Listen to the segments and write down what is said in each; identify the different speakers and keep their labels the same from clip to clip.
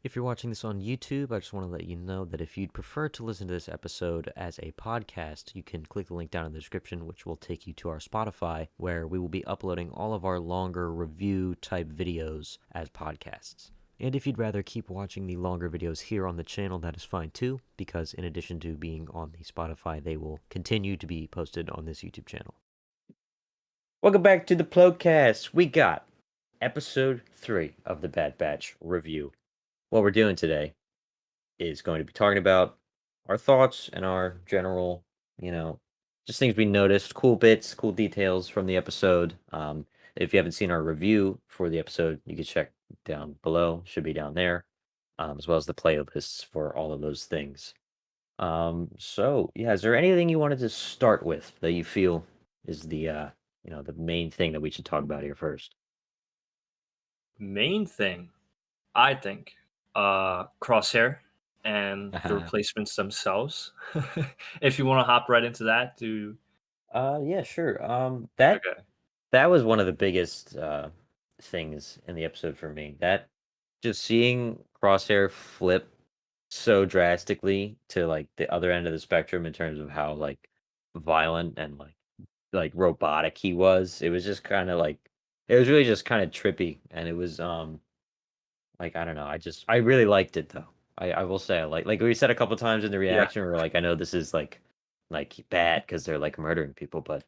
Speaker 1: If you're watching this on YouTube, I just want to let you know that if you'd prefer to listen to this episode as a podcast, you can click the link down in the description, which will take you to our Spotify, where we will be uploading all of our longer review type videos as podcasts. And if you'd rather keep watching the longer videos here on the channel, that is fine too, because in addition to being on the Spotify, they will continue to be posted on this YouTube channel. Welcome back to the Plocast. We got episode 3 of the Bad Batch review. What we're doing today is going to be talking about our thoughts and our general, just things we noticed, cool bits, cool details from the episode. If you haven't seen our review for the episode, you can check down below, should be down there, as well as the playlists for all of those things. So yeah, is there anything you wanted to start with that you feel is the main thing that we should talk about here first?
Speaker 2: Main thing, I think, Crosshair and the
Speaker 1: Uh,
Speaker 2: replacements themselves. If you want to hop right into that, do
Speaker 1: yeah, sure. That
Speaker 2: okay.
Speaker 1: That was one of the biggest, things in the episode for me. That just seeing Crosshair flip so drastically to, like, the other end of the spectrum in terms of how, like, violent and, like, robotic he was, it was just kinda, like it was really just kinda trippy, and it was, like, I don't know, I really liked it, though. I will say I like we said a couple times in the
Speaker 2: Yeah,
Speaker 1: reaction, we're like, "I know this is, like, bad because 'cause they're, like, murdering people, but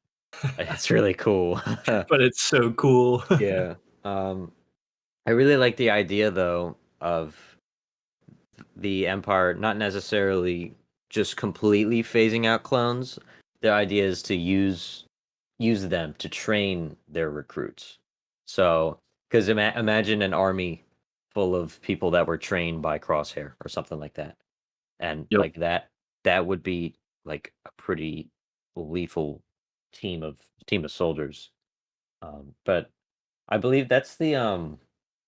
Speaker 1: it's really cool."
Speaker 2: but it's so cool.
Speaker 1: Yeah. I really like the idea though of the Empire not necessarily just completely phasing out clones. The idea is to use them to train their recruits. So, because imagine an army full of people that were trained by Crosshair or something like that, and
Speaker 2: Yep.
Speaker 1: like that would be like a pretty lethal team of soldiers. But I believe that's the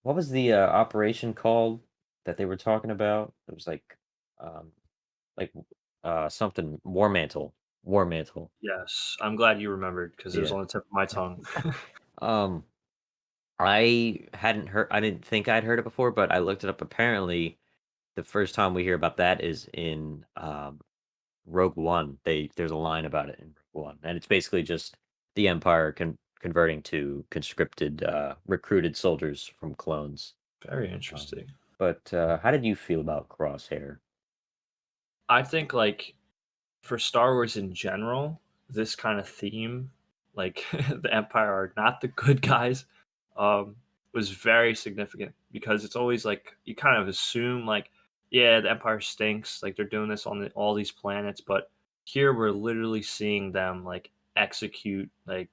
Speaker 1: what was the operation called that they were talking about? It was um like something War Mantle. War Mantle.
Speaker 2: Yes, I'm glad you remembered because it was
Speaker 1: Yeah.
Speaker 2: on the tip of my tongue.
Speaker 1: Um I didn't think I'd heard it before, but I looked it up. Apparently the first time we hear about that is in Rogue One. There's a line about it in Rogue One. And it's basically just the Empire converting to conscripted recruited soldiers from clones.
Speaker 2: Very
Speaker 1: Um,
Speaker 2: interesting.
Speaker 1: but how did you feel about Crosshair?
Speaker 2: I think like for Star Wars in general, this kind of theme, like the Empire are not the good guys, um, was very significant because it's always like you kind of assume like, yeah, the Empire stinks, like they're doing this on all these planets, but here we're literally seeing them like execute like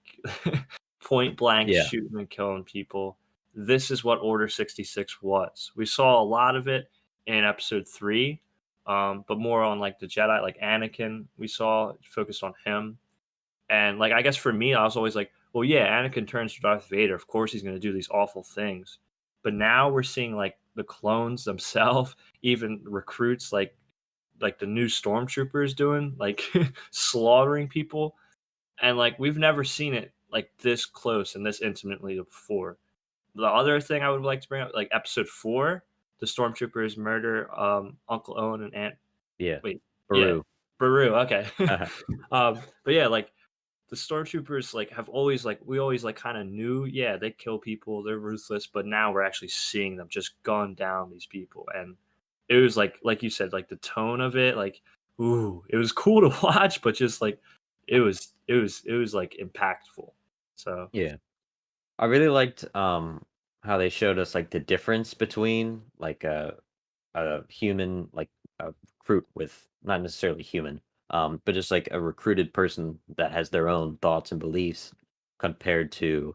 Speaker 2: point blank
Speaker 1: Yeah.
Speaker 2: shooting and killing people. This is what Order 66 was. We saw a lot of it in Episode 3, but more on like the Jedi, like Anakin. We saw focused on him, and like I guess for me, I was always like, well, yeah, Anakin turns to Darth Vader. Of course, he's going to do these awful things. But now we're seeing like the clones themselves, even recruits like the new stormtroopers doing like slaughtering people, and like we've never seen it like this close and this intimately before. The other thing I would like to bring up, like Episode 4, the stormtroopers murder Uncle Owen and Aunt.
Speaker 1: Yeah.
Speaker 2: Wait, yeah,
Speaker 1: Baru.
Speaker 2: Baru. Okay,
Speaker 1: Uh-huh.
Speaker 2: but yeah, like the stormtroopers, like have always like we always like kind of knew, yeah, they kill people, they're ruthless, but now we're actually seeing them just gun down these people, and it was like you said, like the tone of it, like ooh, it was cool to watch, but just like it was like impactful. So
Speaker 1: Yeah. I really liked how they showed us like the difference between like a human like a recruit with not necessarily human but just like a recruited person that has their own thoughts and beliefs compared to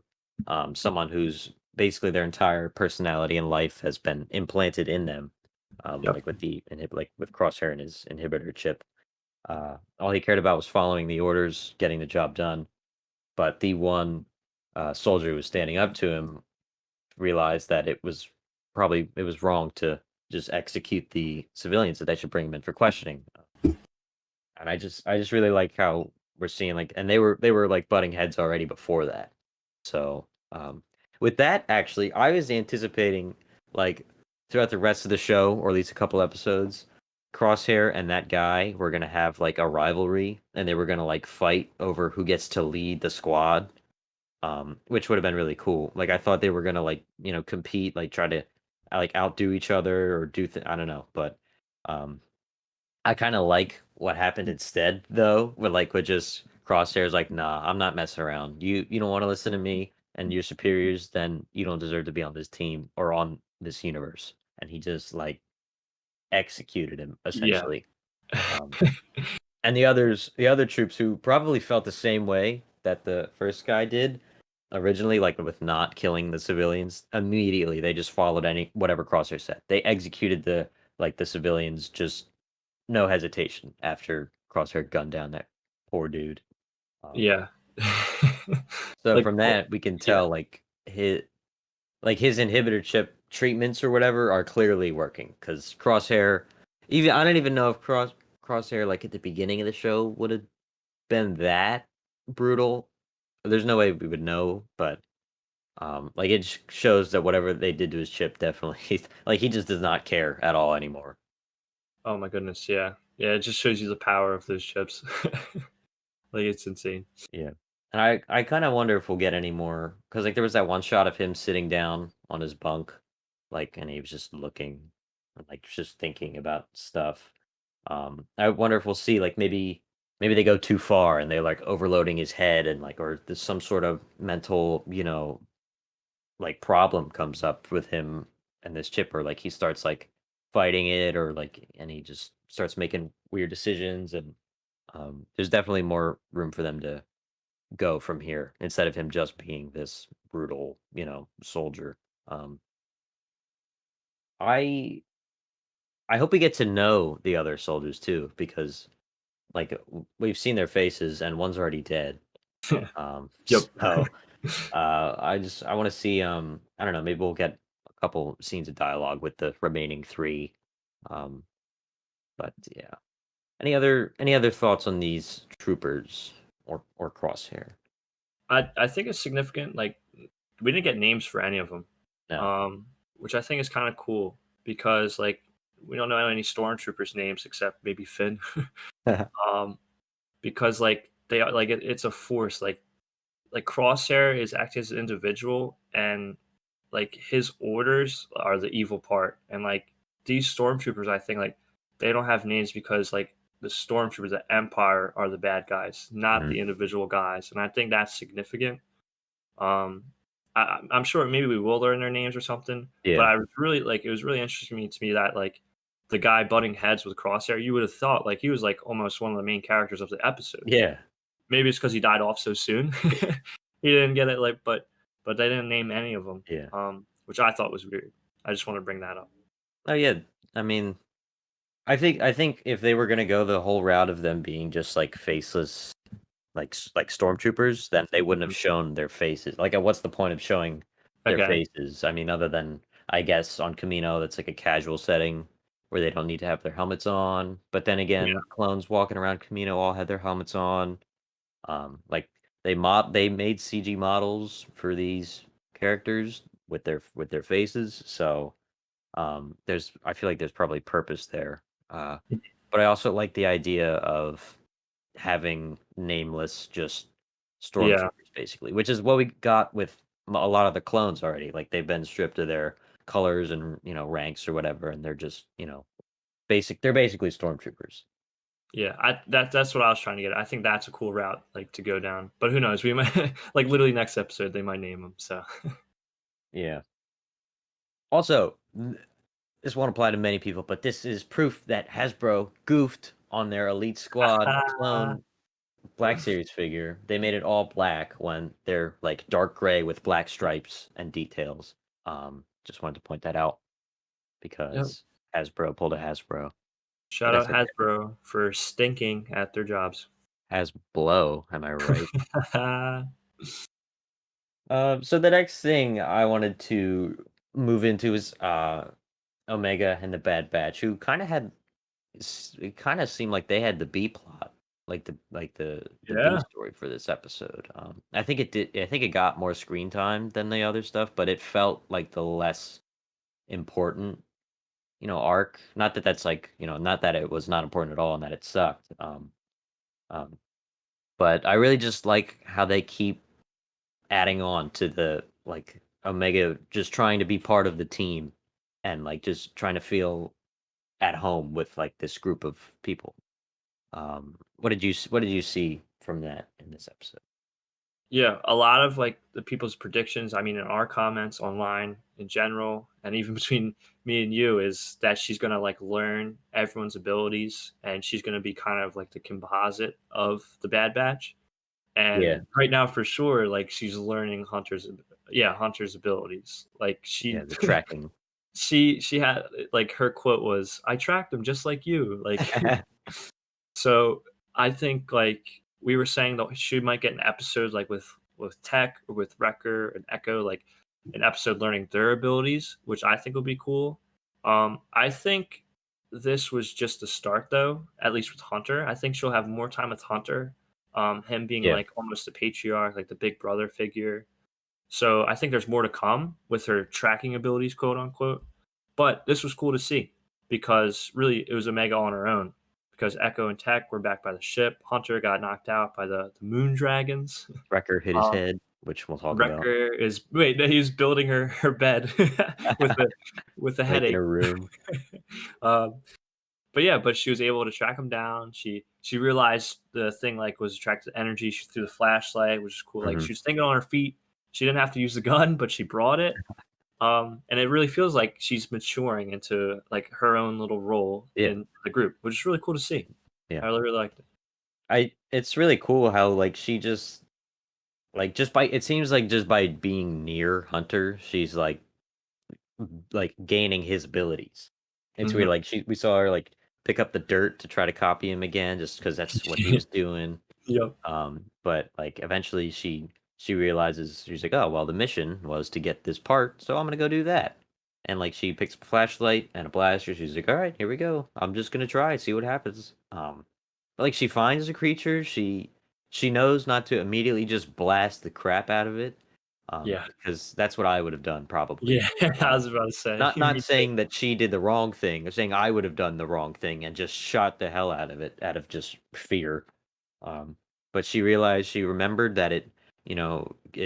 Speaker 1: someone who's basically their entire personality and life has been implanted in them
Speaker 2: yep,
Speaker 1: like with like with Crosshair and his inhibitor chip. All he cared about was following the orders, getting the job done, but the one soldier who was standing up to him realized that it was wrong to just execute the civilians, that they should bring them in for questioning. And I just really like how we're seeing like and they were like butting heads already before that. So with that actually I was anticipating like throughout the rest of the show, or at least a couple episodes, Crosshair and that guy were gonna have like a rivalry, and they were gonna like fight over who gets to lead the squad. Which would have been really cool. Like I thought they were gonna like compete, like try to like outdo each other or I don't know, but um, I kind of like what happened instead though, with just Crosshairs like, nah, I'm not messing around. You don't want to listen to me and your superiors, then you don't deserve to be on this team or on this universe. And he just like executed him
Speaker 2: Yeah.
Speaker 1: essentially. Um, and the other troops who probably felt the same way that the first guy did originally, like with not killing the civilians, immediately they just followed any whatever Crosshair said. They executed the civilians just no hesitation after Crosshair gunned down that poor dude. Um,
Speaker 2: Yeah.
Speaker 1: so
Speaker 2: Like,
Speaker 1: from that we can
Speaker 2: yeah.
Speaker 1: tell his inhibitor chip treatments or whatever are clearly working because Crosshair, even I don't even know if Crosshair like at the beginning of the show would have been that brutal. There's no way we would know, but like it shows that whatever they did to his chip definitely like he just does not care at all anymore.
Speaker 2: Oh my goodness, yeah. Yeah, it just shows you the power of those chips. Like, it's insane.
Speaker 1: Yeah. And I kind of wonder if we'll get any more because like there was that one shot of him sitting down on his bunk, like, and he was just looking, and, like just thinking about stuff. I wonder if we'll see like maybe they go too far and they're like overloading his head and like or there's some sort of mental like problem comes up with him and this chip or like he starts like fighting it or like and he just starts making weird decisions and there's definitely more room for them to go from here instead of him just being this brutal, soldier. Um, I I hope we get to know the other soldiers too, because like we've seen their faces and one's already dead.
Speaker 2: Yep.
Speaker 1: So I want to see I don't know, maybe we'll get a couple scenes of dialogue with the remaining three. Um, but yeah. Any other thoughts on these troopers or Crosshair?
Speaker 2: I think it's significant, like, we didn't get names for any of them,
Speaker 1: No.
Speaker 2: um, which I think is kinda cool because, like, we don't know any stormtroopers' names except maybe Finn. Um, because, like, they are like, it's a force, like, Crosshair is acting as an individual, and, like, his orders are the evil part, and, like, these stormtroopers, I think, like, they don't have names because, like, the stormtroopers, the Empire are the bad guys, not
Speaker 1: Mhm.
Speaker 2: the individual guys, and I think that's significant. Um, I'm sure maybe we will learn their names or something, but
Speaker 1: Yeah.
Speaker 2: I was really like it was really interesting to me that like the guy butting heads with Crosshair, you would have thought like he was like almost one of the main characters of the episode.
Speaker 1: Yeah.
Speaker 2: Maybe it's because he died off so soon. He didn't get it like, but they didn't name any of them,
Speaker 1: Yeah.
Speaker 2: which I thought was weird. I just want to bring that up.
Speaker 1: Oh yeah. I mean, I think if they were gonna go the whole route of them being just like faceless, like stormtroopers, then they wouldn't have
Speaker 2: Mhm.
Speaker 1: shown their faces. Like, what's the point of showing their
Speaker 2: Again,
Speaker 1: faces? I mean, other than I guess on Kamino, that's like a casual setting where they don't need to have their helmets on. But then again,
Speaker 2: yeah,
Speaker 1: clones walking around Kamino all had their helmets on. Like they made CG models for these characters with their faces, so there's I feel like there's probably purpose there. But I also like the idea of having nameless just
Speaker 2: yeah,
Speaker 1: stormtroopers basically, which is what we got with a lot of the clones already. Like they've been stripped of their colors and ranks or whatever, and they're just basic. They're basically stormtroopers.
Speaker 2: yeah. That's what I was trying to get at. I think that's a cool route like to go down. But who knows? We might like literally next episode they might name them. So
Speaker 1: Yeah. Also, this won't apply to many people, but this is proof that Hasbro goofed on their Elite Squad clone Black Series figure. They made it all black when they're like dark gray with black stripes and details. Just wanted to point that out
Speaker 2: yep.
Speaker 1: because Hasbro pulled a Hasbro, but
Speaker 2: Shout out
Speaker 1: that's okay.
Speaker 2: Hasbro for stinking at their jobs.
Speaker 1: HasBLOW, am I right? So the next thing I wanted to move into is Omega and the Bad Batch, who kind of had it kind of seemed like they had the B plot, like the B
Speaker 2: Yeah.
Speaker 1: story for this episode. I think it did. I think it got more screen time than the other stuff, but it felt like the less important. arc. Not that that's like, not that it was not important at all and that it sucked. Um, but I really just like how they keep adding on to the like Omega just trying to be part of the team and like just trying to feel at home with like this group of people. What did you see from that in this episode?
Speaker 2: Yeah, a lot of like the people's predictions, I mean, in our comments online in general, and even between me and you, is that she's gonna like learn everyone's abilities and she's gonna be kind of like the composite of the Bad Batch.
Speaker 1: Yeah,
Speaker 2: And right now, for sure, like she's learning Hunter's abilities. Like
Speaker 1: yeah,
Speaker 2: she
Speaker 1: the tracking.
Speaker 2: she had like her quote was, "I tracked him just like you." Like so I think like we were saying that she might get an episode like with Tech or with Wrecker and Echo, like an episode learning their abilities, which I think would be cool. I think this was just the start though, at least with Hunter. I think she'll have more time with Hunter. Him being
Speaker 1: Yeah,
Speaker 2: like almost a patriarch, like the big brother figure. So I think there's more to come with her tracking abilities, quote unquote. But this was cool to see because really it was Omega on her own. Because Echo and Tech were back by the ship. Hunter got knocked out by the moon dragons.
Speaker 1: Wrecker hit his
Speaker 2: Um,
Speaker 1: head, which we'll talk about.
Speaker 2: Wrecker is wait, no, he's building her bed with a
Speaker 1: Making
Speaker 2: headache.
Speaker 1: a room.
Speaker 2: um, but she was able to track him down. She realized the thing like was attracted to energy through the flashlight, which is cool. Like
Speaker 1: Hmm.
Speaker 2: she was thinking on her feet. She didn't have to use the gun, but she brought it. And it really feels like she's maturing into like her own little role
Speaker 1: Yeah,
Speaker 2: in the group, which is really cool to see.
Speaker 1: yeah.
Speaker 2: I really, really liked it.
Speaker 1: It's really cool how like she just just by it seems like just by being near Hunter, she's like gaining his abilities. It's weird.
Speaker 2: Hmm.
Speaker 1: Like we saw her like pick up the dirt to try to copy him again, just because that's what he was doing.
Speaker 2: Yep.
Speaker 1: But like eventually she realizes she's like, oh well, the mission was to get this part, so I'm gonna go do that. And like she picks up a flashlight and a blaster. She's like, all right, here we go. I'm just gonna try, see what happens. But, like she finds a creature, she knows not to immediately just blast the crap out of it.
Speaker 2: Yeah.
Speaker 1: Because that's what I would have done probably.
Speaker 2: Yeah. I was
Speaker 1: Um,
Speaker 2: about to say.
Speaker 1: not
Speaker 2: Me too.
Speaker 1: saying that she did the wrong thing. I'm saying I would have done the wrong thing and just shot the hell out of it out of just fear. Um, but she realized she remembered that it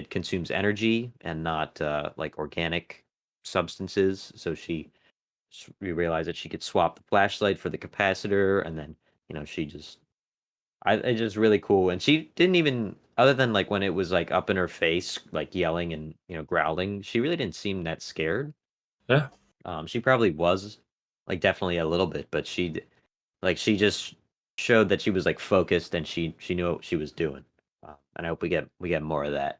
Speaker 1: consumes energy and not like organic substances. So we realized that she could swap the flashlight for the capacitor, and then she just it's just really cool. And she didn't even, other than like when it was like up in her face, like yelling and growling, she really didn't seem that scared.
Speaker 2: Yeah.
Speaker 1: She probably was, like definitely a little bit, but like she just showed that she was like focused and she knew what she was doing. And I hope we get more of that,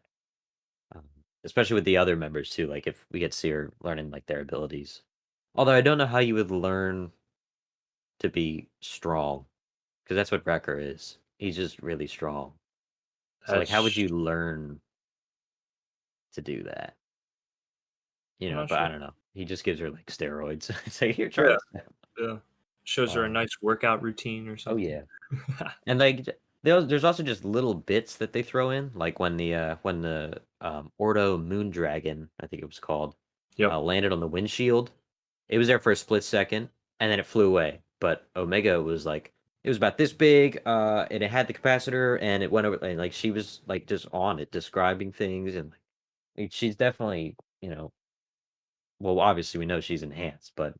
Speaker 1: um, especially with the other members too. Like if we get to see her learning like their abilities. Although I don't know how you would learn to be strong, because that's what Wrecker is. He's just really strong. So like, how would
Speaker 2: That's
Speaker 1: you learn to do that?
Speaker 2: I'm not
Speaker 1: But I
Speaker 2: sure.
Speaker 1: don't know. He just gives her like steroids. It's like, here, try
Speaker 2: Yeah.
Speaker 1: this.
Speaker 2: Yeah. Shows her a
Speaker 1: Um,
Speaker 2: nice workout routine or
Speaker 1: oh
Speaker 2: something.
Speaker 1: yeah. And like there's also just little bits that they throw in, like when the Ordo Moon Dragon, I think it was called,
Speaker 2: Yep.
Speaker 1: landed on the windshield. It was there for a split second, and then it flew away. But Omega was like, it was about this big, and it had the capacitor, and it went over, and like she was like just on it, describing things, and like she's definitely, well, obviously we know she's enhanced, but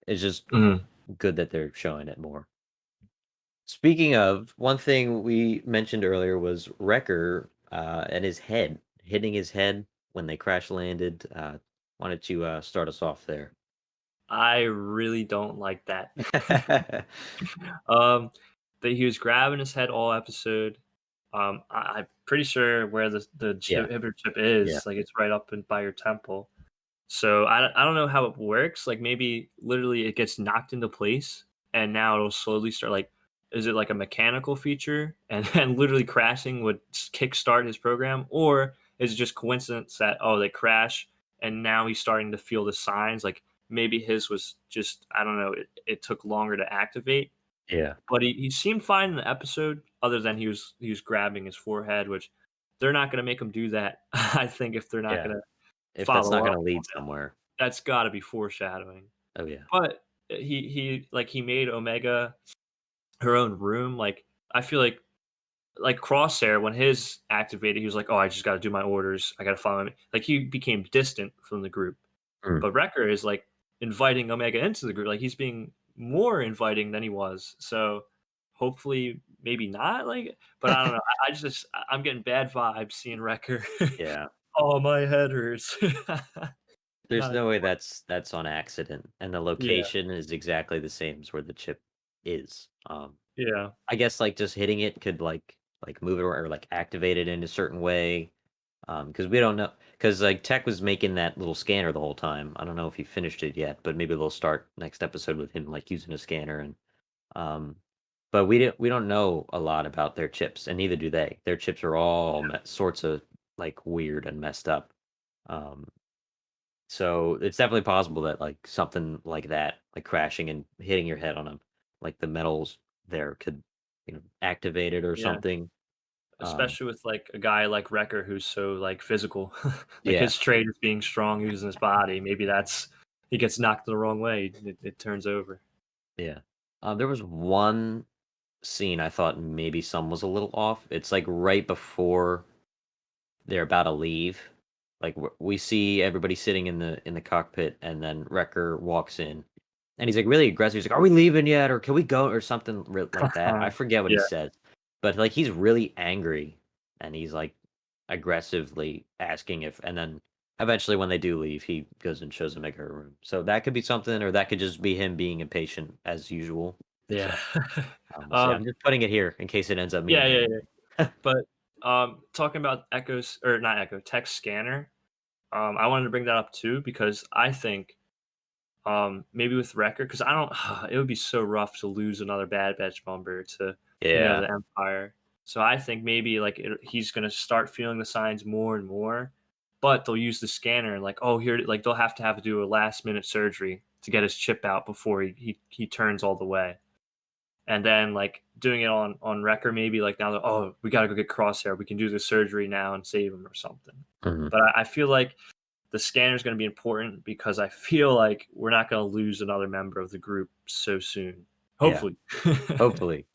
Speaker 1: it's just
Speaker 2: Mhm.
Speaker 1: good that they're showing it more. Speaking of, one thing we mentioned earlier was Wrecker and his head, hitting his head when they crash landed. Wanted to start us off there.
Speaker 2: I really don't like that. um, that he was grabbing his head all episode. I'm pretty sure where the
Speaker 1: Yeah,
Speaker 2: chip, Hibber chip
Speaker 1: yeah,
Speaker 2: is. Like it's right up and by your temple. So I don't know how it works. Like maybe literally it gets knocked into place and now it'll slowly start like is it like a mechanical feature and then literally crashing would kickstart his program or is it just coincidence that oh they crash and now he's starting to feel the signs like maybe his was just I don't know it took longer to activate
Speaker 1: yeah,
Speaker 2: but he seemed fine in the episode other than he was grabbing his forehead which they're not going to make him do that I think if they're not
Speaker 1: yeah.
Speaker 2: going to
Speaker 1: If that's not
Speaker 2: follow
Speaker 1: going
Speaker 2: up
Speaker 1: to
Speaker 2: on
Speaker 1: lead
Speaker 2: it
Speaker 1: somewhere.
Speaker 2: that's gotta be foreshadowing.
Speaker 1: Oh yeah,
Speaker 2: But he made Omega her own room. Like I feel like Crosshair when his activated, he was like, "Oh, I just got to do my orders. I got to follow him." Like he became distant from the group.
Speaker 1: Mm.
Speaker 2: But Wrecker is like inviting Omega into the group. Like he's being more inviting than he was. So hopefully, maybe not. Like, but I don't know. I'm getting bad vibes seeing Wrecker.
Speaker 1: Yeah.
Speaker 2: Oh, my head hurts.
Speaker 1: There's
Speaker 2: Not
Speaker 1: no way that's on accident, and the
Speaker 2: yeah,
Speaker 1: location is exactly the same as where the chip is.
Speaker 2: yeah,
Speaker 1: I guess, like, just hitting it could, like, move it or, like, activate it in a certain way, because we don't know. Because like, Tech was making that little scanner the whole time. I don't know if he finished it yet, but maybe they'll start next episode with him, like, using a scanner and, um but we don't know a lot about their chips, and neither do they. Their chips are all sorts of, like, weird and messed up. Um So it's definitely possible that like something like that, like crashing and hitting your head on a like the metals there could, activate it or
Speaker 2: yeah.
Speaker 1: something. Um,
Speaker 2: Especially with like a guy like Wrecker who's so like physical. Like
Speaker 1: yeah,
Speaker 2: his trait is being strong, using his body. Maybe that's he gets knocked the wrong way. It turns over.
Speaker 1: yeah. There was one scene I thought maybe some was a little off. It's like right before they're about to leave. Like we see everybody sitting in the cockpit, and then Wrecker walks in, and he's like really aggressive. He's like, "Are we leaving yet, or can we go?" or something like that. I forget what he
Speaker 2: Yeah.
Speaker 1: says, but like he's really angry, and he's like aggressively asking if, and then eventually when they do leave, he goes and shows Omega her room. So that could be something, or that could just be him being impatient as usual.
Speaker 2: Yeah.
Speaker 1: So we'll see. I'm
Speaker 2: um,
Speaker 1: just putting it here in case it ends up
Speaker 2: yeah,
Speaker 1: meaning
Speaker 2: yeah,
Speaker 1: anything.
Speaker 2: yeah. But talking about Echo's or not Echo, text scanner, I wanted to bring that up too because I think maybe with Wrecker, because I don't it would be so rough to lose another Bad Batch member to,
Speaker 1: Yeah.
Speaker 2: the Empire. So I think maybe like he's gonna start feeling the signs more and more, but they'll use the scanner and like, oh here like they'll have to do a last minute surgery to get his chip out before he turns all the way. And then like doing it on Wrecker, maybe like now, oh, we got to go get Crosshair. We can do the surgery now and save him or something.
Speaker 1: Mhm.
Speaker 2: But I feel like the scanner is going to be important because I feel like we're not going to lose another member of the group so soon.
Speaker 1: Yeah.
Speaker 2: Hopefully.
Speaker 1: Hopefully.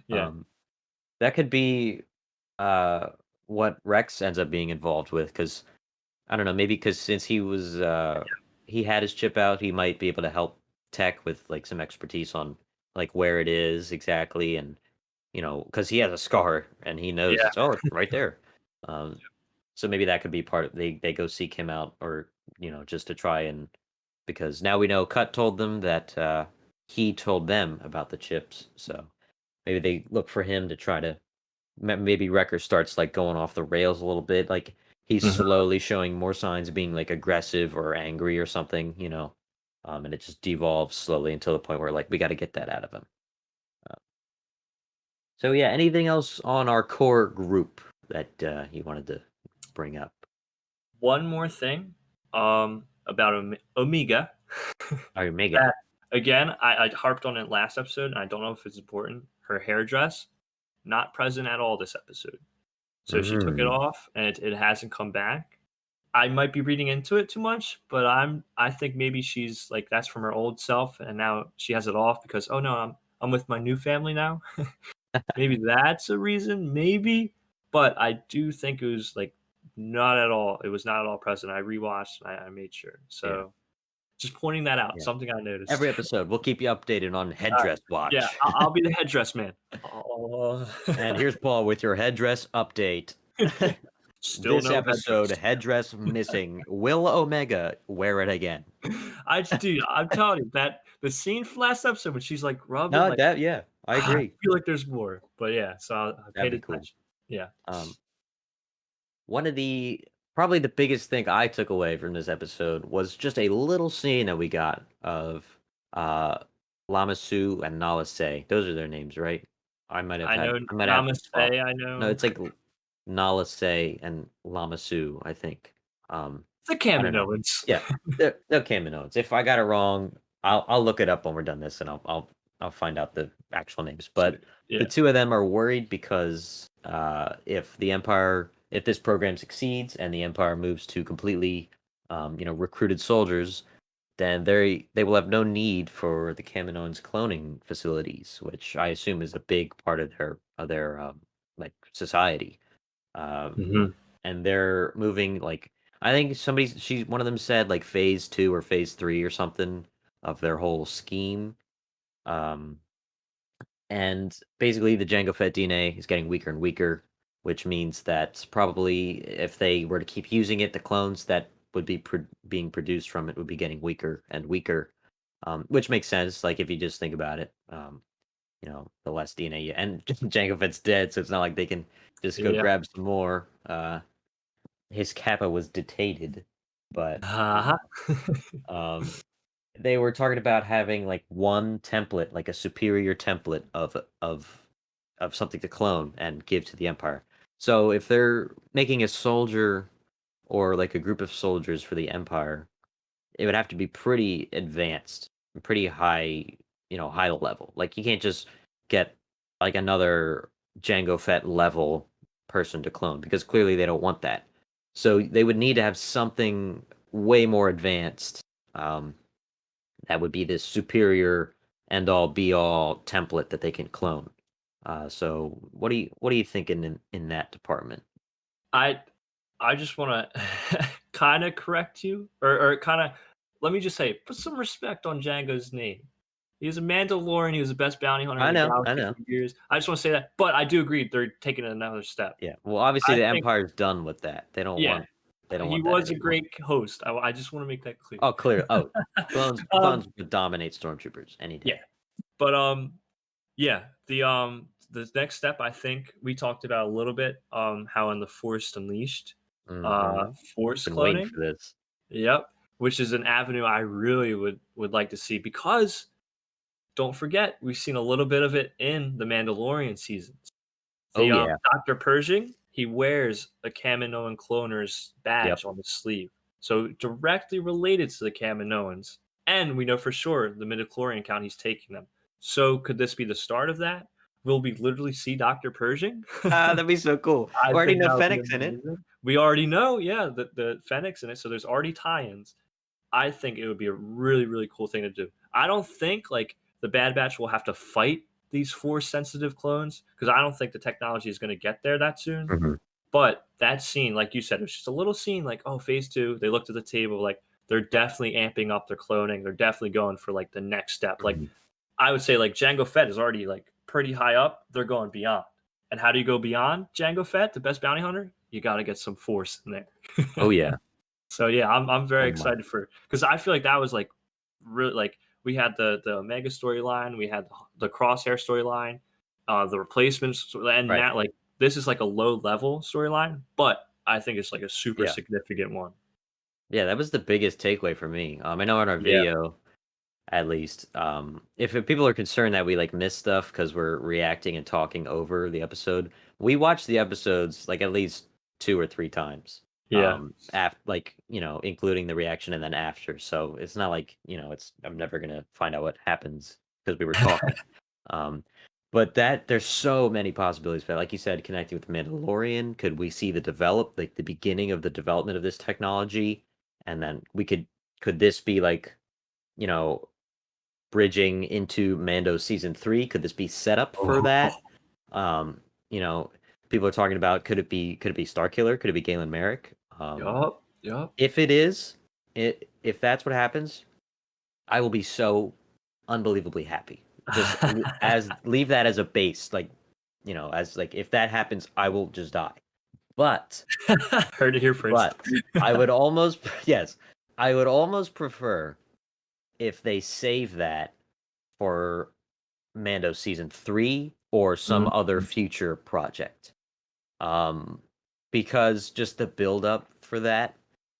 Speaker 2: Yeah.
Speaker 1: Um, that could be uh what Rex ends up being involved with, because I don't know, maybe because since he had his chip out, he might be able to help Tech with like some expertise on like where it is exactly, and because he has a scar and he knows
Speaker 2: Yeah.
Speaker 1: it's right there. Um, so maybe that could be part of they go seek him out, or just to try, and because now we know Cut told them that he told them about the chips, so maybe they look for him to try to maybe Wrecker starts like going off the rails a little bit. Like he's
Speaker 2: Mhm.
Speaker 1: slowly showing more signs of being like aggressive or angry or something. And it just devolves slowly until the point where like we got to get that out of him. Uh, so yeah, anything else on our core group that you wanted to bring up?
Speaker 2: One more thing about Omega.
Speaker 1: Oh, Megan.
Speaker 2: That again, I harped on it last episode, and I don't know if it's important. Her hairdress, not present at all this episode. So she took it
Speaker 1: Mm,
Speaker 2: off, and it hasn't come back. I might be reading into it too much, but I think maybe she's like that's from her old self, and now she has it off because oh no, I'm with my new family now. Maybe that's a reason, maybe, but I do think it was like not at all. It was not at all present. I rewatched and I made sure.
Speaker 1: yeah,
Speaker 2: So just pointing that out,
Speaker 1: yeah.
Speaker 2: something I noticed.
Speaker 1: Every episode, we'll keep you updated on
Speaker 2: All right.
Speaker 1: Headdress
Speaker 2: Yeah,
Speaker 1: Watch.
Speaker 2: I'll be the headdress man. Oh.
Speaker 1: And here's Paul with your headdress update.
Speaker 2: Still
Speaker 1: This
Speaker 2: no
Speaker 1: episode,
Speaker 2: headdress.
Speaker 1: headdress missing. Will Omega wear it again?
Speaker 2: Dude, I'm telling you that the scene from last episode when she's like rubbing,
Speaker 1: No,
Speaker 2: like
Speaker 1: yeah, I
Speaker 2: I
Speaker 1: agree.
Speaker 2: feel like there's more. But yeah, so I
Speaker 1: That'd
Speaker 2: paid
Speaker 1: be cool.
Speaker 2: attention. Yeah.
Speaker 1: Um, one of the probably the biggest thing I took away from this episode was just a little scene that we got of uh Lama Su and Nala Se. Those are their names, right?
Speaker 2: I know
Speaker 1: I might have
Speaker 2: Namaste,
Speaker 1: swap.
Speaker 2: I
Speaker 1: No,
Speaker 2: know.
Speaker 1: it's like Nala Se and Lama Su, I think.
Speaker 2: The
Speaker 1: I don't know.
Speaker 2: Kaminoans.
Speaker 1: Yeah, they're Kaminoans. If I got it wrong, I'll look it up when we're done this, and I'll find out the actual names. But
Speaker 2: Sweet.
Speaker 1: the
Speaker 2: Yeah.
Speaker 1: two of them are worried because if this program succeeds and the Empire moves to completely recruited soldiers, then they will have no need for the Kaminoen's cloning facilities, which I assume is a big part of their like society. Um,
Speaker 2: Hmm.
Speaker 1: and they're moving like I think one of them said like phase 2 or phase 3 or something of their whole scheme. Um, and basically the Django Fett DNA is getting weaker and weaker, which means that probably if they were to keep using it, the clones that would be being produced from it would be getting weaker and weaker, which makes sense. Like if you just think about it, the less DNA and Django Fett's dead, so it's not like they can just go
Speaker 2: Yeah.
Speaker 1: grab some more. His kappa was detated, but
Speaker 2: Uh-huh.
Speaker 1: um, they were talking about having like one template, like a superior template of something to clone and give to the Empire. So if they're making a soldier or like a group of soldiers for the Empire, it would have to be pretty advanced, pretty high, high level. Like you can't just get like another Jango Fett level person to clone because clearly they don't want that. So they would need to have something way more advanced. That would be this superior end all be all template that they can clone. So what are you thinking in that department?
Speaker 2: I I just want to kind of correct you, or kind of let me just say, put some respect on Django's name. He was a Mandalorian. He was the best bounty hunter in
Speaker 1: I
Speaker 2: the
Speaker 1: know, I
Speaker 2: galaxy
Speaker 1: know.
Speaker 2: for years. I just want to say that, but I do agree they're taking it another step.
Speaker 1: Yeah. Well, obviously
Speaker 2: I
Speaker 1: the
Speaker 2: think,
Speaker 1: Empire's done with that.
Speaker 2: yeah,
Speaker 1: They don't
Speaker 2: he
Speaker 1: want that
Speaker 2: was a
Speaker 1: anymore.
Speaker 2: great host. I just want to make that clear.
Speaker 1: Oh, clear. Oh, clones
Speaker 2: um,
Speaker 1: would dominate stormtroopers any
Speaker 2: yeah,
Speaker 1: day.
Speaker 2: but yeah, the next step I think we talked about a little bit. How in the Force Unleashed,
Speaker 1: Mm-hmm.
Speaker 2: Force
Speaker 1: Been waiting
Speaker 2: cloning.
Speaker 1: for this.
Speaker 2: Yep, which is an avenue I really would like to see because don't forget we've seen a little bit of it in the Mandalorian seasons.
Speaker 1: Oh yeah.
Speaker 2: Dr. Pershing, he wears a Kaminoan cloner's
Speaker 1: Yep.
Speaker 2: badge on his sleeve, so directly related to the Kaminoans, and we know for sure the midichlorian count he's taking them. So could this be the start of that? Will we literally see Dr. Pershing?
Speaker 1: Ah, that'd be so cool.
Speaker 2: I
Speaker 1: We already
Speaker 2: think
Speaker 1: know
Speaker 2: that would be
Speaker 1: Fennec's in it.
Speaker 2: amazing. We already know, yeah, the Fennec's in it, so there's already tie-ins. I think it would be a really, really cool thing to do. I don't think like the Bad Batch will have to fight these force sensitive clones because I don't think the technology is going to get there that soon.
Speaker 1: Hmm.
Speaker 2: But that scene, like you said, it's just a little scene like, oh, phase two, they looked at the table, like they're definitely amping up their cloning. They're definitely going for like the next step. Like
Speaker 1: Hmm.
Speaker 2: I would say like Django Fett is already like pretty high up. They're going beyond. And how do you go beyond Django Fett, the best bounty hunter? You got to get some force in there.
Speaker 1: Oh yeah.
Speaker 2: So yeah, I'm very
Speaker 1: Oh my.
Speaker 2: excited for because I feel like that was like really like we had the Omega storyline, we had the Crosshair storyline, the replacements, and
Speaker 1: Right.
Speaker 2: now like this is like a low level storyline, but I think it's like a super
Speaker 1: Yeah.
Speaker 2: significant one.
Speaker 1: Yeah. That was the biggest takeaway for me. I know in our
Speaker 2: Yeah,
Speaker 1: video, at least, if people are concerned that we like miss stuff because we're reacting and talking over the episode, we watch the episodes like at least 2 or 3 times.
Speaker 2: yeah.
Speaker 1: Like including the reaction and then after. So it's not like it's I'm never gonna find out what happens because we were talking. Um, but that there's so many possibilities for that. Like you said, connecting with the Mandalorian, could we see like the beginning of the development of this technology, and then could this be like you know bridging into Mando season 3? Could this be set up for
Speaker 2: Oh,
Speaker 1: that? Um, you know, people are talking about could it be Starkiller? Could it be Galen Merrick?
Speaker 2: yup, yup.
Speaker 1: If it is, if that's what happens, I will be so unbelievably happy. Just as leave that as a base, like as like if that happens, I will just die. But
Speaker 2: Heard it here first.
Speaker 1: but I would almost yes, I would almost prefer if they save that for Mando season 3 or some other
Speaker 2: Mhm.
Speaker 1: future project. Um, because just the build up for that.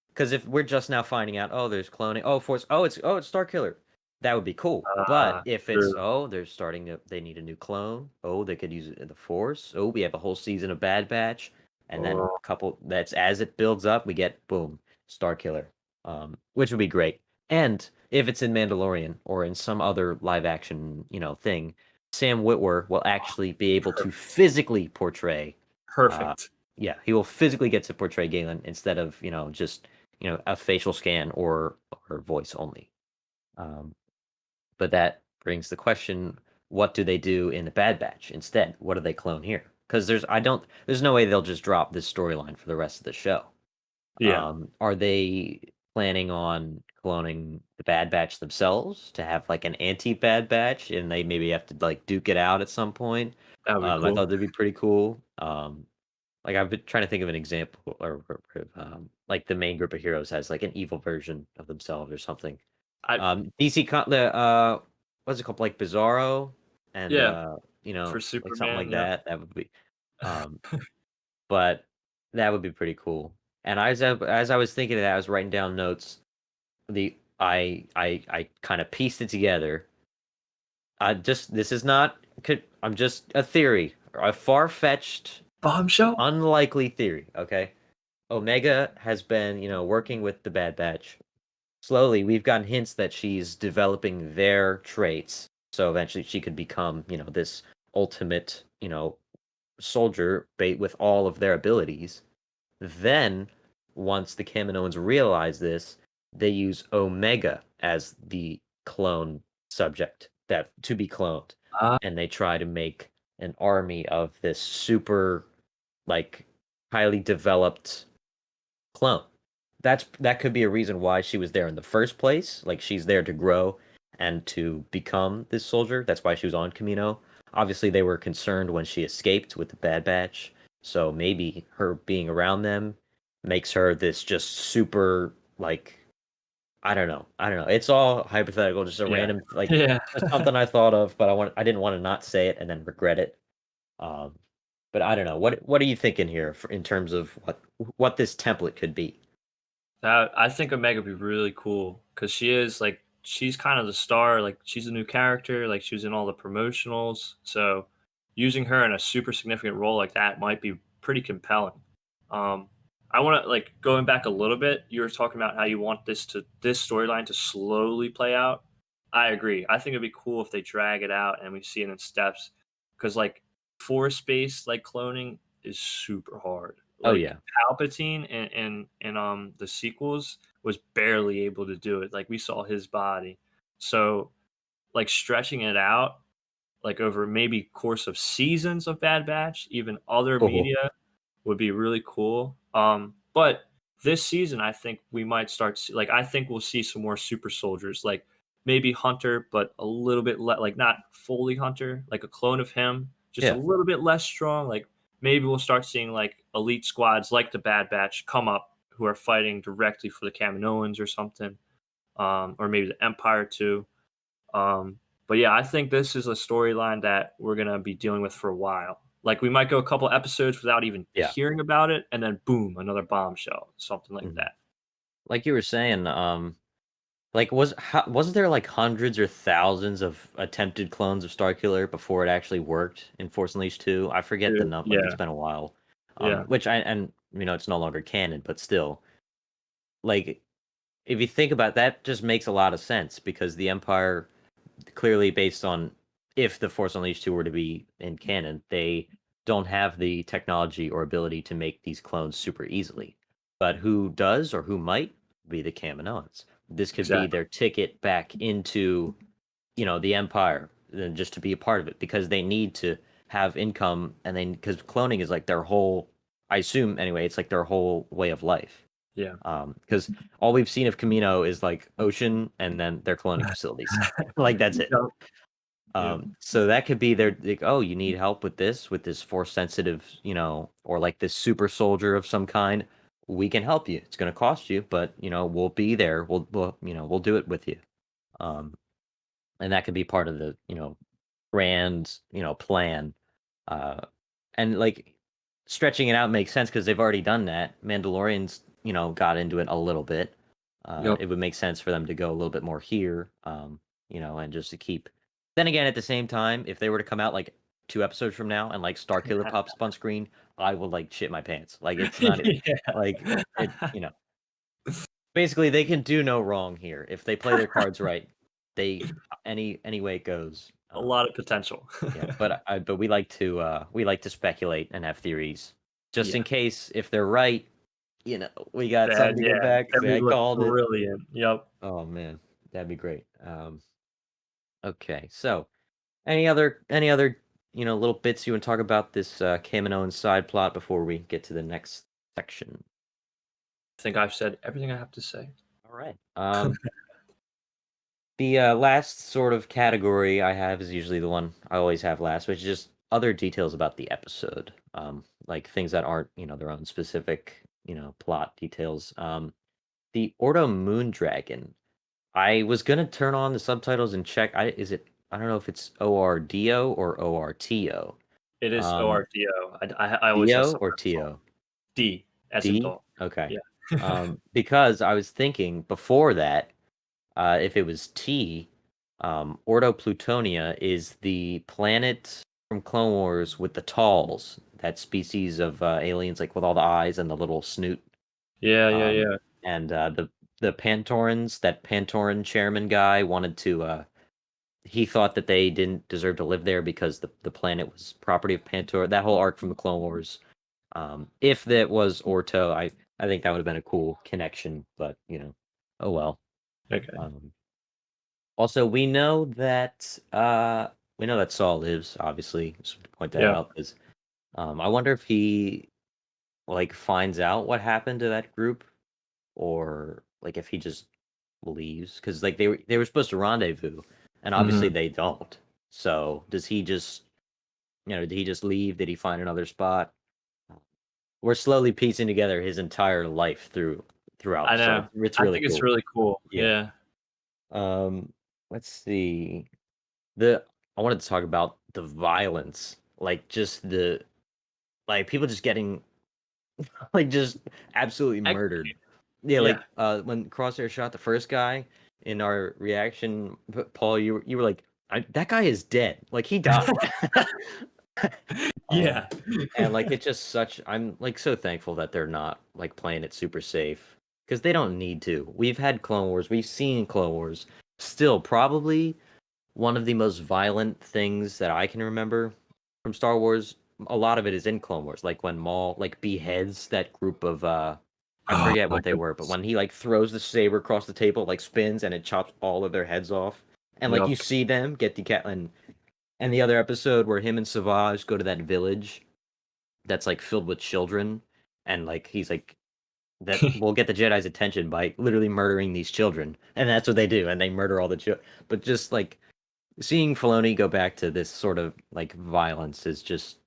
Speaker 1: Because if we're just now finding out, oh, there's cloning, oh, Force, it's Starkiller, that would be cool. But if it's
Speaker 2: True.
Speaker 1: they need a new clone, oh, they could use it in the Force. Oh, we have a whole season of Bad Batch, and then
Speaker 2: Oh,
Speaker 1: a couple. That's as it builds up, we get boom, Starkiller, which would be great. And if it's in Mandalorian or in some other live action, thing, Sam Witwer will actually be able to
Speaker 2: perfect.
Speaker 1: physically portray. Uh,
Speaker 2: Perfect.
Speaker 1: yeah, he will physically get to portray Galen instead of just a facial scan or voice only. Um, but that brings the question: what do they do in the Bad Batch instead? What do they clone here? Because there's no way they'll just drop this storyline for the rest of the show.
Speaker 2: Yeah.
Speaker 1: Are they planning on cloning the Bad Batch themselves to have like an anti-Bad Batch, and they maybe have to like duke it out at some point?
Speaker 2: That would be
Speaker 1: I
Speaker 2: cool.
Speaker 1: thought that'd be pretty cool. Like I've been trying to think of an example, like the main group of heroes has like an evil version of themselves or something.
Speaker 2: I
Speaker 1: The what's it called, like Bizarro, and
Speaker 2: Yeah, for
Speaker 1: like something
Speaker 2: Superman,
Speaker 1: like
Speaker 2: yep.
Speaker 1: that. That would be, um, but that would be pretty cool. And as I was thinking of that, I was writing down notes. I kind of pieced it together. This is not. I'm just a theory, a far-fetched,
Speaker 2: Bombshell?
Speaker 1: unlikely theory. Okay, Omega has been working with the Bad Batch. Slowly, we've gotten hints that she's developing their traits, so eventually she could become this ultimate soldier with all of their abilities. Then, once the Kaminoans realize this, they use Omega as the clone subject that to be cloned,
Speaker 2: Ah,
Speaker 1: and they try to make an army of this super, like, highly developed clone. That could be a reason why she was there in the first place. Like she's there to grow and to become this soldier. That's why she was on Kamino. Obviously, they were concerned when she escaped with the Bad Batch, so maybe her being around them makes her this just super like I don't know. It's all hypothetical, just a
Speaker 2: yeah.
Speaker 1: random like
Speaker 2: Yeah.
Speaker 1: just something I thought of, but I didn't want to not say it and then regret it. Um, but I don't know. What are you thinking here in terms of what this template could be?
Speaker 2: That I think Omega would be really cool because she is like she's kind of the star. Like she's a new character. Like she was in all the promotionals. So using her in a super significant role like that might be pretty compelling. Um, I want to like going back a little bit. You were talking about how you want this storyline to slowly play out. I agree. I think it'd be cool if they drag it out and we see it in steps because like force based like cloning is super hard.
Speaker 1: Oh
Speaker 2: Like
Speaker 1: yeah.
Speaker 2: Palpatine and the sequels was barely able to do it. Like we saw his body. So like stretching it out like over maybe course of seasons of Bad Batch, even other
Speaker 1: Oh,
Speaker 2: media would be really cool. But this season I think we might like I think we'll see some more super soldiers like maybe Hunter but a little bit like not fully Hunter, like a clone of him, just a
Speaker 1: yeah.
Speaker 2: little bit less strong. Like maybe we'll start seeing like elite squads like the Bad Batch come up who are fighting directly for the Kaminoans or something. Or maybe the Empire too. Um, but yeah, I think this is a storyline that we're gonna be dealing with for a while. Like we might go a couple episodes without even
Speaker 1: Yeah.
Speaker 2: hearing about it, and then boom, another bombshell, something like
Speaker 1: Mhm.
Speaker 2: that.
Speaker 1: Like you were saying, like wasn't there like hundreds or thousands of attempted clones of Starkiller before it actually worked in Force Unleashed 2? I forget the
Speaker 2: Dude,
Speaker 1: number. Like it's
Speaker 2: yeah,
Speaker 1: been a while.
Speaker 2: yeah,
Speaker 1: Which I and it's no longer canon, but still, like if you think about that, just makes a lot of sense because the Empire clearly based on if the Force Unleashed 2 were to be in canon, they don't have the technology or ability to make these clones super easily. But who does or who might be the Kaminoans? This could be
Speaker 2: exactly.
Speaker 1: their ticket back into, the Empire, just to be a part of it because they need to have income and then because cloning is like their whole I assume anyway, it's like their whole way of life.
Speaker 2: Yeah,
Speaker 1: Because all we've seen of Camino is like ocean and then their cloning facilities. Like that's it.
Speaker 2: yep, yep,
Speaker 1: So that could be their like, oh, you need help with this force sensitive, or like this super soldier of some kind. We can help you. It's going to cost you, but we'll be there. We'll do it with you. Um, and that could be part of the grand plan. Uh, and like stretching it out makes sense because they've already done that. Mandalorians, got into it a little bit.
Speaker 2: yep.
Speaker 1: It would make sense for them to go a little bit more here, and just to keep. Then again, at the same time, if they were to come out like 2 episodes from now and like Starkiller pops up on screen, I would like shit my pants. Like it's not
Speaker 2: Yeah,
Speaker 1: like it. Basically they can do no wrong here if they play their cards right. They any way it goes.
Speaker 2: a lot of potential.
Speaker 1: Yeah, but we like to speculate and have theories just
Speaker 2: Yeah,
Speaker 1: in case if they're right, we got something
Speaker 2: then
Speaker 1: to
Speaker 2: yeah,
Speaker 1: get back.
Speaker 2: then
Speaker 1: Say
Speaker 2: we
Speaker 1: I
Speaker 2: look
Speaker 1: called it.
Speaker 2: brilliant. Yep.
Speaker 1: Oh man. That'd be great. Okay, so any other little bits you want to talk about this Kaminoan side plot before we get to the next section?
Speaker 2: I think I've said everything I have to say.
Speaker 1: All right. The last sort of category I have is usually the one I always have last, which is just other details about the episode, like things that aren't their own specific plot details. The Ordo Moondragon. I was gonna turn on the subtitles and check. I don't know if it's ORDO or ORTO.
Speaker 2: It is
Speaker 1: Um,
Speaker 2: ORDO. I always have
Speaker 1: DO or
Speaker 2: subtitles on.
Speaker 1: TO?
Speaker 2: D as in
Speaker 1: D?
Speaker 2: dog.
Speaker 1: Okay.
Speaker 2: Yeah.
Speaker 1: Because I was thinking before that, if it was T, Ordo Plutonia is the planet from Clone Wars with the Talls, that species of aliens like with all the eyes and the little snoot.
Speaker 2: Yeah, yeah,
Speaker 1: Um,
Speaker 2: yeah.
Speaker 1: and the Pantorans, that Pantoran chairman guy wanted to. He thought that they didn't deserve to live there because the planet was property of Pantor. That whole arc from the Clone Wars. If that was Orto, I think that would have been a cool connection, but oh well.
Speaker 2: Okay.
Speaker 1: Um, Also, we know that Saul lives, obviously. Just to point that
Speaker 2: Yeah.
Speaker 1: out is I wonder if he like finds out what happened to that group or like if he just leaves because like they were supposed to rendezvous and obviously
Speaker 2: Mhm.
Speaker 1: they don't. So does he just did he just leave? Did he find another spot? We're slowly piecing together his entire life throughout,
Speaker 2: I
Speaker 1: so
Speaker 2: know.
Speaker 1: it's
Speaker 2: I
Speaker 1: really
Speaker 2: think it's
Speaker 1: cool.
Speaker 2: really cool.
Speaker 1: Yeah.
Speaker 2: Yeah.
Speaker 1: Let's see. The I wanted to talk about the violence, like just the like people just getting like just absolutely murdered.
Speaker 2: Execute.
Speaker 1: Yeah,
Speaker 2: Yeah.
Speaker 1: like when Crosshair shot the first guy in our reaction, Paul, you were like, that guy is dead. Like he died.
Speaker 2: Yeah.
Speaker 1: And like it's just such I'm like so thankful that they're not like playing it super safe because they don't need to. We've had Clone Wars, we've seen Clone Wars. Still, probably one of the most violent things that I can remember from Star Wars. A lot of it is in Clone Wars, like when Maul like beheads that group of I
Speaker 2: Oh
Speaker 1: forget
Speaker 2: my
Speaker 1: what they were, but
Speaker 2: goodness.
Speaker 1: when he like throws the saber across the table, like spins and it chops all of their heads off. And like you
Speaker 2: Yup.
Speaker 1: see them get and the other episode where him and Savage go to that village that's like filled with children and like he's like that will get the Jedi's attention by literally murdering these children. And that's what they do, and they murder all the children. But just like seeing Filoni go back to this sort of like violence is just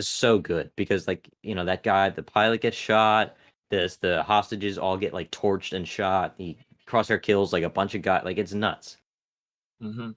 Speaker 1: so good because like that guy, the pilot gets shot, the hostages all get like torched and shot. He Crosshair kills like a bunch of guys. Like it's nuts.
Speaker 2: Mhm.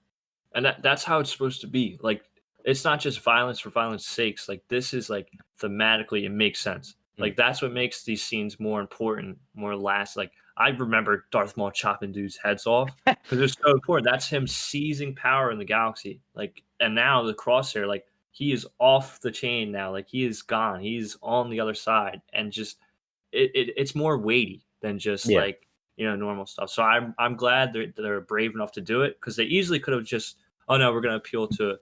Speaker 2: And that's how it's supposed to be. Like, it's not just violence for violence sakes. Like, this is like thematically it makes sense.
Speaker 1: Mm.
Speaker 2: Like, that's what makes these scenes more important, more last. Like, I remember Darth Maul chopping dudes' heads off because it's so important. That's him seizing power in the galaxy. Like, and now the Crosshair, like, he is off the chain now. Like, he is gone. He's on the other side, and just it's more weighty than just
Speaker 1: Yeah,
Speaker 2: like normal stuff. So I'm glad they're brave enough to do it because they easily could have just, oh no, we're going to appeal to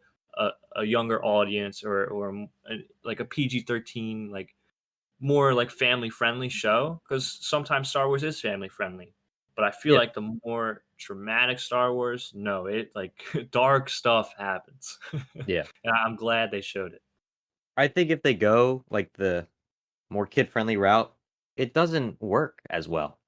Speaker 2: a younger audience or like a PG-13, like more like family friendly show, because sometimes Star Wars is family friendly, but I feel
Speaker 1: yeah,
Speaker 2: like the more dramatic Star Wars, no, it like dark stuff happens.
Speaker 1: yeah.
Speaker 2: And I'm glad they showed it.
Speaker 1: I think if they go like the more kid friendly route, it doesn't work as well.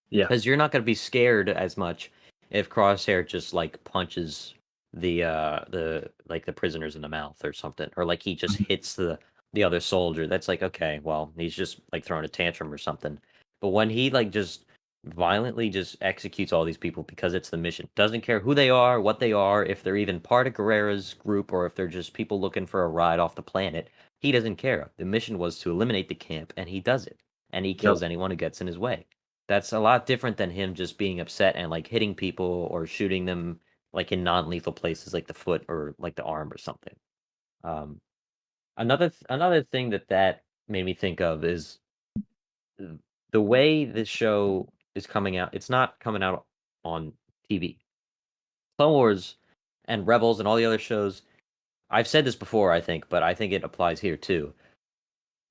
Speaker 2: Yeah.
Speaker 1: Because you're not gonna be scared as much if Crosshair just like punches the prisoners in the mouth or something, or like he just
Speaker 2: Mhm.
Speaker 1: hits the other soldier. That's like okay, well he's just like throwing a tantrum or something. But when he like just violently just executes all these people because it's the mission, doesn't care who they are, what they are, if they're even part of Guerrera's group or if they're just people looking for a ride off the planet, he doesn't care. The mission was to eliminate the camp, and he does it, and he
Speaker 2: Yep.
Speaker 1: kills anyone who gets in his way. That's a lot different than him just being upset and like hitting people or shooting them like in non-lethal places like the foot or like the arm or something. Um, another thing that made me think of is th- the way this show is coming out. It's not coming out on TV. Clone Wars and Rebels and all the other shows. I've said this before, I think, but I think it applies here too.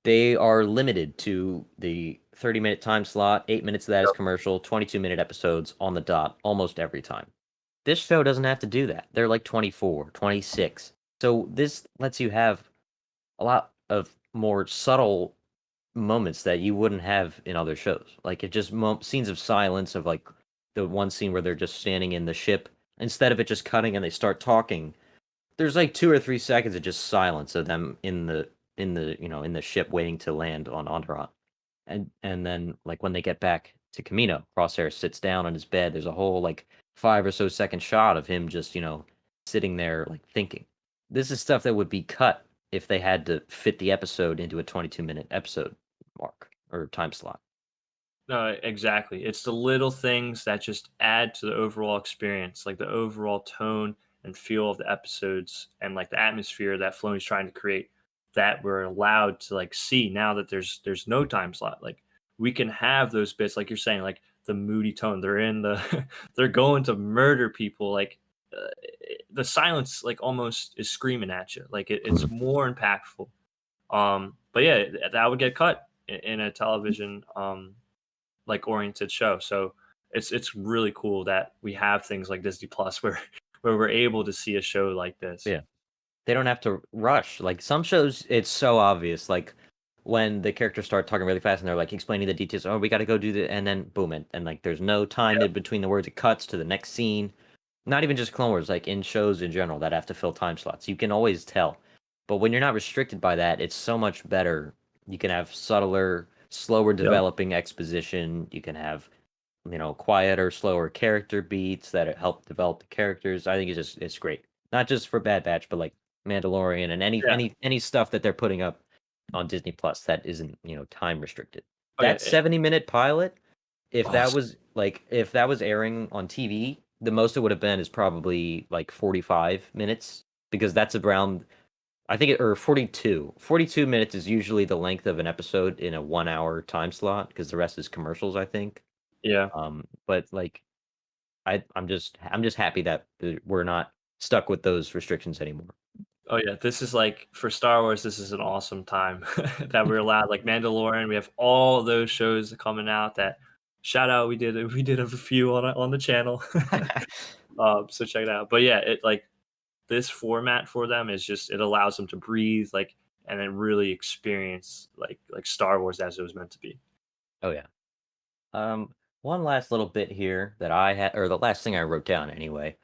Speaker 1: They are limited to the 30-minute time slot. 8 minutes of that is commercial. 22-minute episodes on the dot almost every time. This show doesn't have to do that. They're like 24, 26. So this lets you have a lot of more subtle moments that you wouldn't have in other shows. Like it just scenes of silence of like the one scene where they're just standing in the ship. Instead of it just cutting and they start talking, there's like 2 or 3 seconds of just silence of them in the ship waiting to land on Onderon. And then like when they get back to Kamino, Crosshair sits down on his bed. There's a whole like 5 or so second shot of him just, sitting there like thinking. This is stuff that would be cut if they had to fit the episode into a 22-minute episode mark or time slot.
Speaker 2: No, exactly. It's the little things that just add to the overall experience, like the overall tone and feel of the episodes and like the atmosphere that Filoni's trying to create that we're allowed to like see now that there's no time slot. Like we can have those bits, like you're saying, like the moody tone. They're in the they're going to murder people. Like the silence, like almost is screaming at you. Like it's more impactful. But yeah, that would get cut in a television like oriented show. So it's really cool that we have things like Disney Plus where where we're able to see a show like this.
Speaker 1: Yeah. They don't have to rush. Like some shows, it's so obvious. Like when the characters start talking really fast and they're like explaining the details. Oh, we got to go do the, and then boom, and like there's no time
Speaker 2: Yeah,
Speaker 1: in between the words. It cuts to the next scene. Not even just Clone Wars, like in shows in general that have to fill time slots. You can always tell. But when you're not restricted by that, it's so much better. You can have subtler, slower
Speaker 2: yep,
Speaker 1: developing exposition. You can have, quieter, slower character beats that help develop the characters. I think it's great. Not just for Bad Batch, but like Mandalorian and any
Speaker 2: yeah.
Speaker 1: any stuff that they're putting up on Disney Plus that isn't, time restricted.
Speaker 2: Oh yeah,
Speaker 1: That 70-minute pilot,
Speaker 2: oh,
Speaker 1: if that was airing on TV, the most it would have been is probably like 45 minutes because that's around I think or 42. 42 minutes is usually the length of an episode in a 1 hour time slot because the rest is commercials, I think.
Speaker 2: yeah.
Speaker 1: But like I'm just happy that we're not stuck with those restrictions anymore.
Speaker 2: Oh yeah, this is like for Star Wars. This is an awesome time that we're allowed. Like Mandalorian, we have all those shows coming out. That shout out, we did a few on the channel. So check it out. But yeah, it like this format for them is just it allows them to breathe like and then really experience like Star Wars as it was meant to be.
Speaker 1: Oh yeah. One last little bit here that I had, or the last thing I wrote down anyway.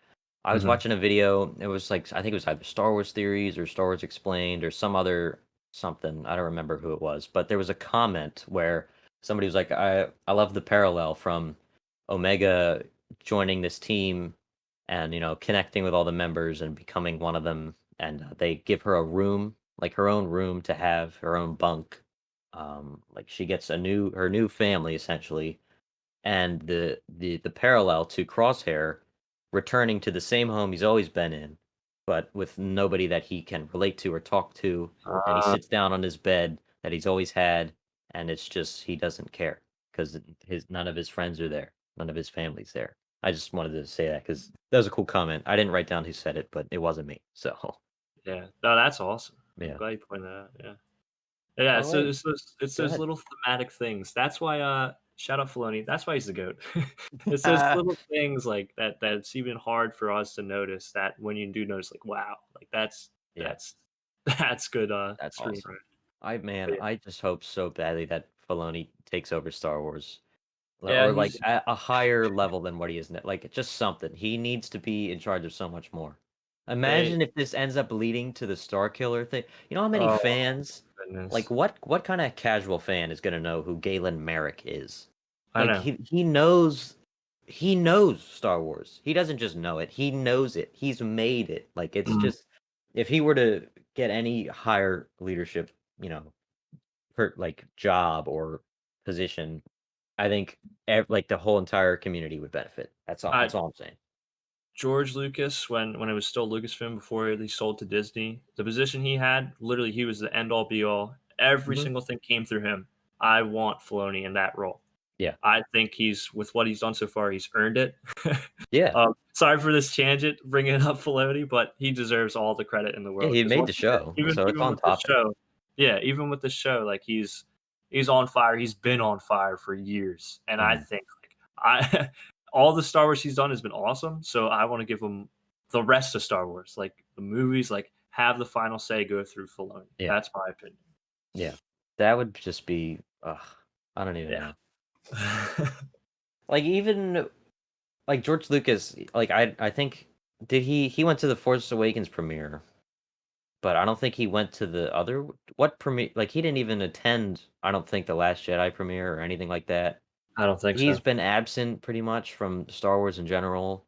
Speaker 1: I was
Speaker 2: Hmm.
Speaker 1: watching a video. It was like I think it was either Star Wars theories or Star Wars explained or some other something. I don't remember who it was, but there was a comment where somebody was like, "I love the parallel from Omega joining this team and connecting with all the members and becoming one of them." And they give her a room, like her own room to have her own bunk. Like she gets her new family essentially, and the parallel to Crosshair returning to the same home he's always been in, but with nobody that he can relate to or talk to, and he
Speaker 2: Uh,
Speaker 1: sits down on his bed that he's always had, and it's just he doesn't care because his none of his friends are there, none of his family's there. I just wanted to say that because that was a cool comment. I didn't write down who said it, but it wasn't me. So
Speaker 2: yeah, no, that's awesome. I'm
Speaker 1: yeah.
Speaker 2: glad you pointed that out. Yeah. Yeah,
Speaker 1: All
Speaker 2: so
Speaker 1: right,
Speaker 2: it's
Speaker 1: go
Speaker 2: those
Speaker 1: ahead.
Speaker 2: little thematic things. That's why shout out Filoni. That's why he's the goat. It's those little things like that that's even hard for us to notice that when you do notice like wow, like
Speaker 1: Yeah,
Speaker 2: that's good
Speaker 1: that's awesome.
Speaker 2: screenwriting.
Speaker 1: Man,
Speaker 2: But yeah.
Speaker 1: I just hope so badly that Filoni takes over Star Wars.
Speaker 2: Yeah,
Speaker 1: Or like
Speaker 2: he's
Speaker 1: at a higher level than what he is now. Like just something. He needs to be in charge of so much more.
Speaker 2: they
Speaker 1: Imagine if this ends up leading to the Starkiller thing. You know how many
Speaker 2: oh
Speaker 1: fans, like
Speaker 2: goodness.
Speaker 1: what kind of casual fan is gonna know who Galen Merrick is?
Speaker 2: I
Speaker 1: Like
Speaker 2: know.
Speaker 1: he knows Star Wars. He doesn't just know it. He knows it. He's made it. Like it's
Speaker 2: Mm.
Speaker 1: just if he were to get any higher leadership, like job or position, I think like the whole entire community would benefit. That's all.
Speaker 2: I
Speaker 1: That's all I'm saying.
Speaker 2: George Lucas, when it was still Lucasfilm before he sold to Disney, the position he had, literally, he was the end all be all. Every
Speaker 1: Hmm.
Speaker 2: single thing came through him. I want Filoni in that role.
Speaker 1: Yeah,
Speaker 2: I think he's with what he's done so far, he's earned it.
Speaker 1: yeah,
Speaker 2: Sorry for this tangent, bringing up Filoni, but he deserves all the credit in the
Speaker 1: yeah.
Speaker 2: world
Speaker 1: He
Speaker 2: because
Speaker 1: made
Speaker 2: once
Speaker 1: the show,
Speaker 2: even
Speaker 1: so it's
Speaker 2: even
Speaker 1: on
Speaker 2: with this
Speaker 1: topic.
Speaker 2: show, Yeah, even with the show, like he's on fire. He's been on fire for years, and I
Speaker 1: Mhm.
Speaker 2: think like I all the Star Wars he's done has been awesome. So I want to give him the rest of Star Wars, like the movies, like have the final say go through Filoni.
Speaker 1: Yeah,
Speaker 2: That's my opinion.
Speaker 1: yeah. That would just be ugh, I don't even
Speaker 2: Yeah.
Speaker 1: know. Like, even like, George Lucas, like, I think did he went to the Force Awakens premiere, but I don't think he went to the other what premiere like, he didn't even attend, I don't think, the Last Jedi premiere or anything like that.
Speaker 2: I don't think
Speaker 1: He's
Speaker 2: so.
Speaker 1: been absent pretty much from Star Wars in general.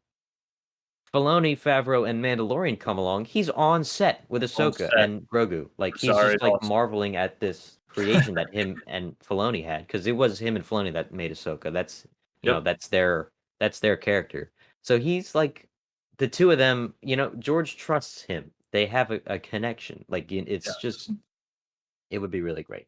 Speaker 1: Filoni, Favreau, and Mandalorian come along, he's on set with
Speaker 2: On
Speaker 1: Ahsoka
Speaker 2: set.
Speaker 1: and Grogu. Like,
Speaker 2: I'm
Speaker 1: he's
Speaker 2: sorry,
Speaker 1: just,
Speaker 2: it's
Speaker 1: like,
Speaker 2: awesome.
Speaker 1: marveling at this creation that him and Filoni had, because it was him and Filoni that made Ahsoka. That's,
Speaker 2: Yep.
Speaker 1: that's their character. So he's, like, the 2 of them, George trusts him. They have a connection. Like, it's
Speaker 2: Yes.
Speaker 1: just it would be really great.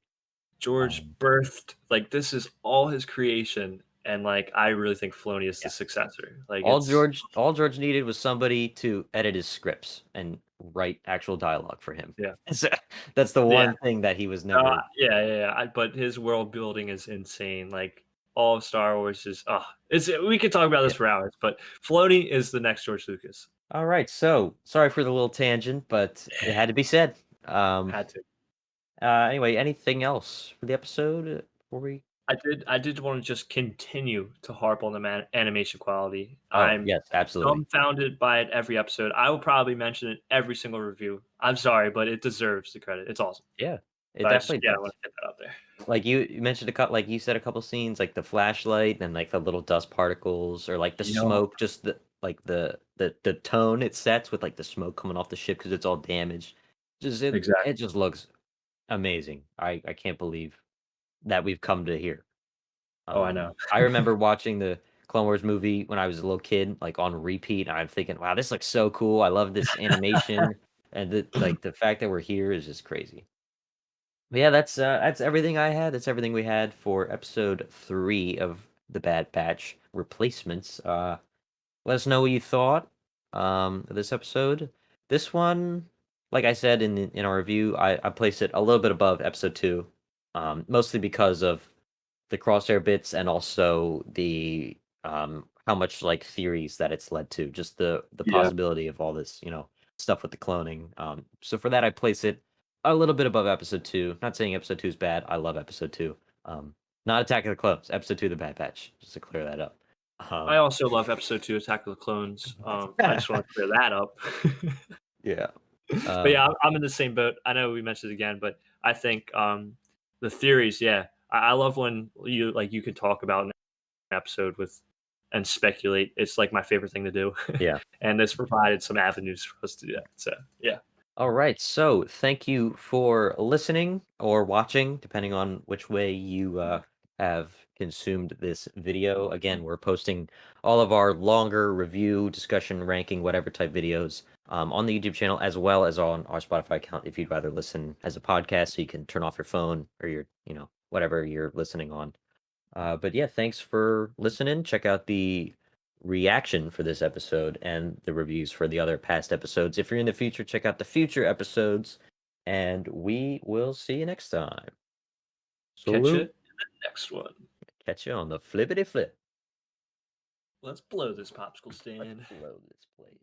Speaker 2: George
Speaker 1: Um,
Speaker 2: birthed like this is all his creation, and like I really think Filoni is the
Speaker 1: yeah.
Speaker 2: successor. Like
Speaker 1: All
Speaker 2: it's
Speaker 1: George needed was somebody to edit his scripts and write actual dialogue for him.
Speaker 2: yeah.
Speaker 1: So, that's the
Speaker 2: Yeah.
Speaker 1: one thing that he was never.
Speaker 2: Yeah. But his world building is insane. Like all of Star Wars is it's we could talk about this
Speaker 1: Yeah.
Speaker 2: for hours, but Filoni is the next George Lucas.
Speaker 1: Alright, so, sorry for the little tangent, but it had to be said. Um,
Speaker 2: Had to.
Speaker 1: anyway, anything else for the episode before we.
Speaker 2: I did want to just continue to harp on the animation quality.
Speaker 1: Oh,
Speaker 2: I'm
Speaker 1: yes, absolutely.
Speaker 2: dumbfounded by it every episode. I will probably mention it every single review. I'm sorry, but it deserves the credit. It's awesome.
Speaker 1: Yeah, it
Speaker 2: But I just
Speaker 1: definitely
Speaker 2: yeah, I want
Speaker 1: does.
Speaker 2: to get that out there.
Speaker 1: Like, you mentioned like, you said a couple scenes, like the flashlight and, like, the little dust particles or, like, the
Speaker 2: Yup.
Speaker 1: smoke, just the tone it sets with, like, the smoke coming off the ship because it's all damaged. Just it
Speaker 2: Exactly.
Speaker 1: just looks amazing. I can't believe that we've come to here.
Speaker 2: Oh, I know.
Speaker 1: I remember watching the Clone Wars movie when I was a little kid, like, on repeat, and I'm thinking, "Wow, this looks so cool. I love this animation," and the fact that we're here is just crazy. But yeah, that's everything I had. That's everything we had for episode 3 of the Bad Batch Replacements. Let us know what you thought of this episode. This one, like I said in our review, I placed it a little bit above episode 2, mostly because of the Crosshair bits and also the how much like theories that it's led to, just the
Speaker 2: Yeah.
Speaker 1: possibility of all this, stuff with the cloning. So for that I place it a little bit above episode 2. Not saying episode 2 is bad. I love episode 2. Not Attack of the Clones, episode 2 the Bad Batch, just to clear that up.
Speaker 2: I
Speaker 1: Um
Speaker 2: also love episode 2, Attack of the Clones. I just want to clear that up.
Speaker 1: yeah.
Speaker 2: But yeah,
Speaker 1: Um
Speaker 2: I'm in the same boat. I know we mentioned it again, but I think the theories, yeah, I love when you can talk about an episode with and speculate. It's like my favorite thing to do,
Speaker 1: yeah.
Speaker 2: and this provided some avenues for us to do that. So yeah,
Speaker 1: All right. So thank you for listening or watching, depending on which way you have consumed this video. Again, we're posting all of our longer review, discussion, ranking, whatever type videos on the YouTube channel, as well as on our Spotify account if you'd rather listen as a podcast, so you can turn off your phone or your, whatever you're listening on. But yeah, thanks for listening. Check out the reaction for this episode and the reviews for the other past episodes. If you're in the future, check out the future episodes, and we will see you next time.
Speaker 2: catch
Speaker 1: Salute.
Speaker 2: it in the next one.
Speaker 1: Catch you on the flippity flip.
Speaker 2: Let's blow this popsicle
Speaker 1: Let's
Speaker 2: stand.
Speaker 1: blow this place.